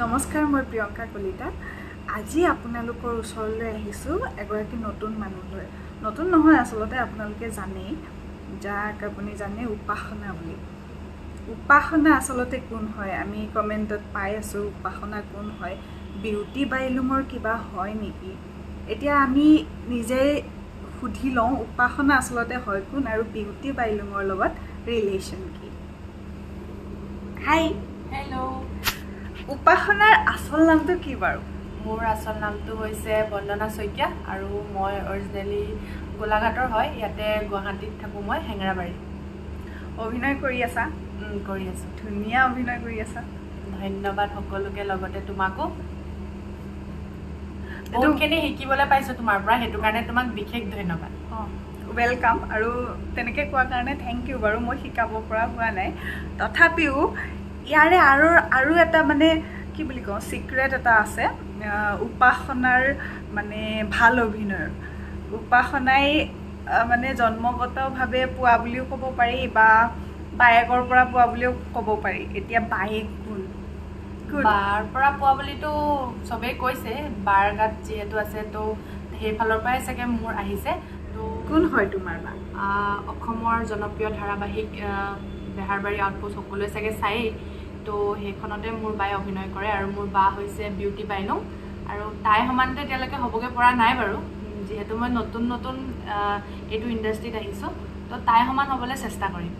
নমস্কাৰ, মই প্ৰিয়ংকা কলিতা। আজি আপোনালোকৰ ওচৰলৈ আহিছোঁ এগৰাকী নতুন মানুহলৈ। নতুন নহয়, আচলতে আপোনালোকে জানেই, যাক আপুনি জানে উপাসনা বুলি। উপাসনা আচলতে কোন হয়? আমি কমেণ্টত পাই আছোঁ উপাসনা কোন হয়, বিউটি বাইলুঙৰ কিবা হয় নেকি? এতিয়া আমি নিজেই সুধি লওঁ উপাসনা আচলতে হয় কোন আৰু বিউটি বাইলুঙৰ লগত ৰিলেশ্যন কি। হাই। হেল্ল'। উপাসনাৰ আচল নামটো কি বাৰু? মোৰ আচল নামটো হৈছে বন্দনা শইকীয়া আৰু মই অৰিজিনেলি গোলাঘাটৰ হয়। ইয়াতে গুৱাহাটীত থাকোঁ, মই হেঙেৰাবাৰী। অভিনয় কৰি আছা? কৰি আছোঁ। ধুনীয়া অভিনয় কৰি আছা। ধন্যবাদ সকলোকে, লগতে তোমাকো। বহুতখিনি শিকিবলৈ পাইছোঁ তোমাৰ পৰা, সেইটো কাৰণে তোমাক বিশেষ ধন্যবাদ। ৱেলকাম। আৰু তেনেকৈ কোৱাৰ কাৰণে থেংক ইউ বাৰু। মই শিকাব পৰা হোৱা নাই, তথাপিও ইয়াৰে আৰু এটা মানে কি বুলি কওঁ, চিক্ৰেট এটা আছে উপাসনাৰ, মানে ভাল অভিনয়ৰ। উপাসনাই মানে জন্মগতভাৱে পোৱা বুলিও ক'ব পাৰি বা বায়েকৰ পৰা পোৱা বুলিও ক'ব পাৰি। এতিয়া বায়েক কোন? বাৰ পৰা পোৱা বুলিতো চবেই কৈছে, বাৰ গাত যিহেতু আছে তো সেইফালৰ পৰাই চাগে মোৰ আহিছে। তো কোন হয় তোমাৰ বা? অসমৰ জনপ্ৰিয় ধাৰাবাহিক বেহাৰবাৰী আউটপোষ্ট সকলোৱে চাগে চায়েই, তো সেইখনতে মোৰ বায়ে অভিনয় কৰে আৰু মোৰ বা হৈছে বিউটি বাইলুং। আৰু তাই সমানতে এতিয়ালৈকে হ'বগৈ পৰা নাই বাৰু, যিহেতু মই নতুন এইটো ইণ্ডাষ্ট্ৰীত আহিছোঁ, তো তাই সমান হ'বলৈ চেষ্টা কৰিম।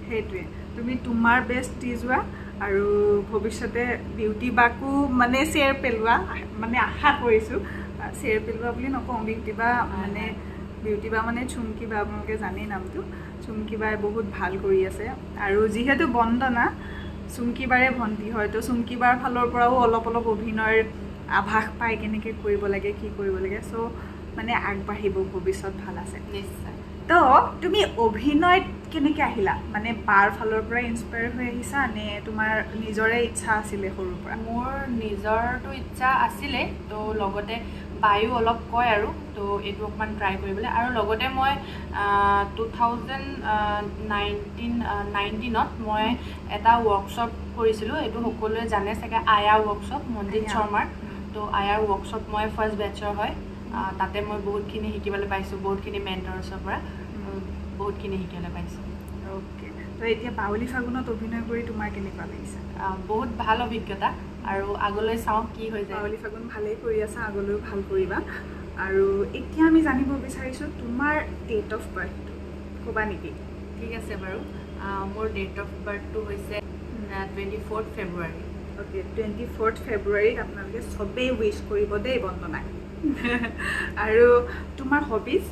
সেইটোৱে, তুমি তোমাৰ বেষ্ট দি যোৱা আৰু ভৱিষ্যতে বিউটি বাকো মানে শ্বেয়াৰ পেলোৱা, মানে আশা কৰিছোঁ। শ্বেয়াৰ পেলোৱা বুলি নকওঁ, বিউটি বা মানে চুমকি বা, আপোনালোকে জানেই নামটো। চুমকি বাই বহুত ভাল কৰি আছে। আৰু যিহেতু বন্দনা চুমকি বাৰে ভণ্টি হয়, তো চুমকি বাৰ ফালৰ পৰাও অলপ অভিনয়ৰ আভাস পায়, কেনেকৈ কৰিব লাগে, কি কৰিব লাগে। চ' মানে আগবাঢ়িব, ভৱিষ্যত ভাল আছে নিশ্চয়। তো তুমি অভিনয়ত কেনেকৈ আহিলা? মানে বাৰ ফালৰ পৰা ইনস্পায়াৰ হৈ আহিছা নে তোমাৰ নিজৰে ইচ্ছা আছিলে সৰুৰ পৰা? মোৰ নিজৰটো ইচ্ছা আছিলে, তো লগতে বায়ো অলপ কয় আৰু, তো এইটো অকণমান ট্ৰাই কৰিবলৈ। আৰু লগতে মই 2019ত মই এটা ৱৰ্কশ্বপ কৰিছিলোঁ। এইটো সকলোৱে জানে চাগে, আয়া ৱৰ্কশ্বপ, মনজিত শৰ্মাৰ। তো আয়াৰ ৱৰ্কশ্বপ মই ফাৰ্ষ্ট বেটছৰ হয়। তাতে মই বহুতখিনি শিকিবলৈ পাইছোঁ, বহুতখিনি মেণ্টৰছৰ পৰা বহুতখিনি শিকিবলৈ পাইছোঁ। অ'কে, তো এতিয়া বাউলি ফাগুনত অভিনয় কৰি তোমাৰ কেনেকুৱা লাগিছে? বহুত ভাল অভিজ্ঞতা, আৰু আগলৈ চাওঁ কি হৈ যায়। বাউলি ফাগুন ভালেই কৰি আছা, আগলৈও ভাল কৰিবা। আৰু এতিয়া আমি জানিব বিচাৰিছোঁ তোমাৰ ডেট অফ বাৰ্থটো ক'বা নেকি? ঠিক আছে বাৰু। মোৰ ডেট অফ বাৰ্থটো হৈছে 24 ফেব্ৰুৱাৰী। অ'কে, 24 ফেব্ৰুৱাৰীত আপোনালোকে চবেই উইচ কৰিব দেই বন্দনাক। আৰু তোমাৰ হবিজ?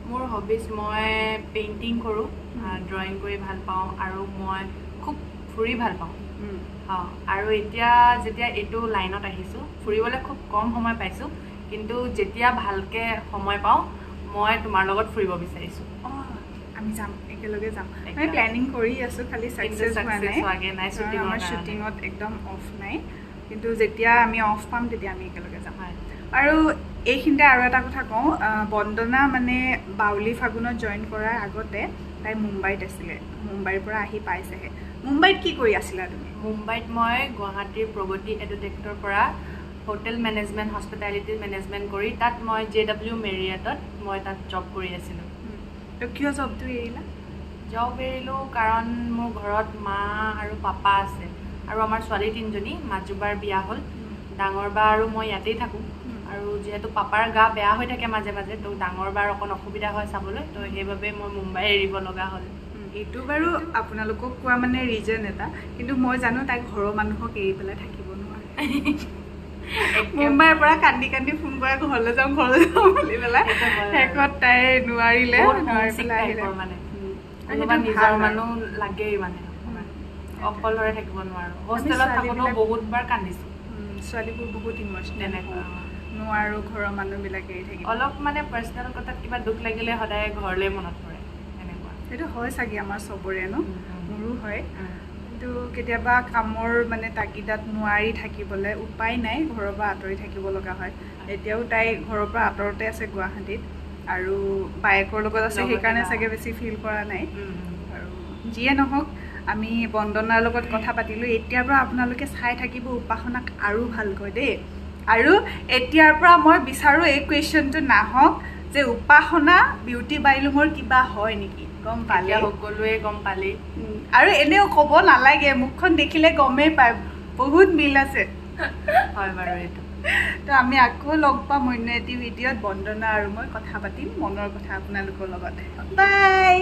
মোৰ হবিজ, মই পেইণ্টিং কৰোঁ, ড্ৰয়িং কৰি ভাল পাওঁ, আৰু মই খুব ফুৰি ভাল পাওঁ। আৰু এতিয়া যেতিয়া এইটো লাইনত আহিছোঁ, ফুৰিবলৈ খুব কম সময় পাইছোঁ, কিন্তু যেতিয়া ভালকৈ সময় পাওঁ মই তোমাৰ লগত ফুৰিব বিচাৰিছোঁ। আমি যাম, একেলগে যাম। আমি প্লেনিং কৰি আছোঁ, খালি ছাকচেছ হোৱা নাই। আমাৰ শ্বুটিঙত একদম অফ নাই, কিন্তু যেতিয়া আমি অফ পাম তেতিয়া আমি একেলগে যাম। আৰু এইখিনিতে আৰু এটা কথা কওঁ, বন্দনা মানে বাউলি ফাগুনত জইন কৰাৰ আগতে তাই মুম্বাইত আছিলে, মুম্বাইৰ পৰা আহি পাইছেহে। মুম্বাইত কি কৰি আছিলা তুমি? মুম্বাইত মই গুৱাহাটীৰ প্ৰগতি এডুটেক্টৰ পৰা হোটেল মেনেজমেণ্ট, হস্পিটেলিটি মেনেজমেণ্ট কৰি তাত মই JW মেৰিয়াটত মই তাত জব কৰি আছিলোঁ। তো কিয় জবটো এৰিলা? জব এৰিলোঁ কাৰণ মোৰ ঘৰত মা আৰু পাপা আছে, আৰু আমাৰ ছোৱালী 3জনী। মাজুবাৰ বিয়া হ'ল, ডাঙৰ বা আৰু মই ইয়াতেই থাকোঁ। আৰু যিহেতু পাপাৰ গা বেয়া হৈ থাকে মাজে মাজে, তো ডাঙৰ বাৰ অকণ অসুবিধা হয় চাবলৈ, তো সেইবাবে মই মুম্বাই এৰিব লগা হ'ল। এইটো বাৰু আপোনালোকক কোৱা মানে ৰিজন এটা, কিন্তু মই জানো তাই ঘৰৰ মানুহক এৰি পেলাই থাকিব নোৱাৰে। মুম্বাইৰ পৰা কান্দি ফোন কৰে, ঘৰলৈ যাওঁ বুলি পেলাই। শেষত তাই নোৱাৰিলে, মানে নিজৰ মানুহ লাগেই, মানে অকলশৰে থাকিব নোৱাৰোঁ। হোষ্টেলত থাকোঁতেও বহুতবাৰ কান্দিছোঁ। ছোৱালীবোৰ বহুত ইম'চনেল, নোৱাৰোঁ ঘৰৰ মানুহবিলাক এৰি থাকিব। অলপ মানে পাৰ্চনেল কথাত কিবা দুখ লাগিলে সদায় ঘৰলৈ মনত পৰে, এনেকুৱা। সেইটো হয় চাগে আমাৰ চবৰে ন, মোৰো হয়। কিন্তু কেতিয়াবা কামৰ মানে তাগিদাত নোৱাৰি থাকিবলৈ, উপায় নাই, ঘৰৰ পৰা আঁতৰি থাকিব লগা হয়। এতিয়াও তাই ঘৰৰ পৰা আঁতৰতে আছে গুৱাহাটীত, আৰু বায়েকৰ লগত আছে, সেইকাৰণে চাগে বেছি ফিল কৰা নাই। আৰু যিয়ে নহওক, আমি বন্দনাৰ লগত কথা পাতিলোঁ এতিয়াৰ পৰা আপোনালোকে চাই থাকিব উপাসনাক আৰু ভালকৈ দেই আৰু এতিয়াৰ পৰা মই বিচাৰোঁ এই কুৱেশ্যনটো নাহক যে উপাসনা বিউটি বাইলুঙৰ কিবা হয় নেকি গম পালে সকলোৱে গম পালে আৰু এনেও ক'ব নালাগে মুখখন দেখিলে গমেই পায় বহুত মিল আছে হয় বাৰু এইটো তো আমি আকৌ লগ পাম অন্য এটি ভিডিঅ'ত বন্দনা আৰু মই কথা পাতিম মনৰ কথা আপোনালোকৰ লগত বাই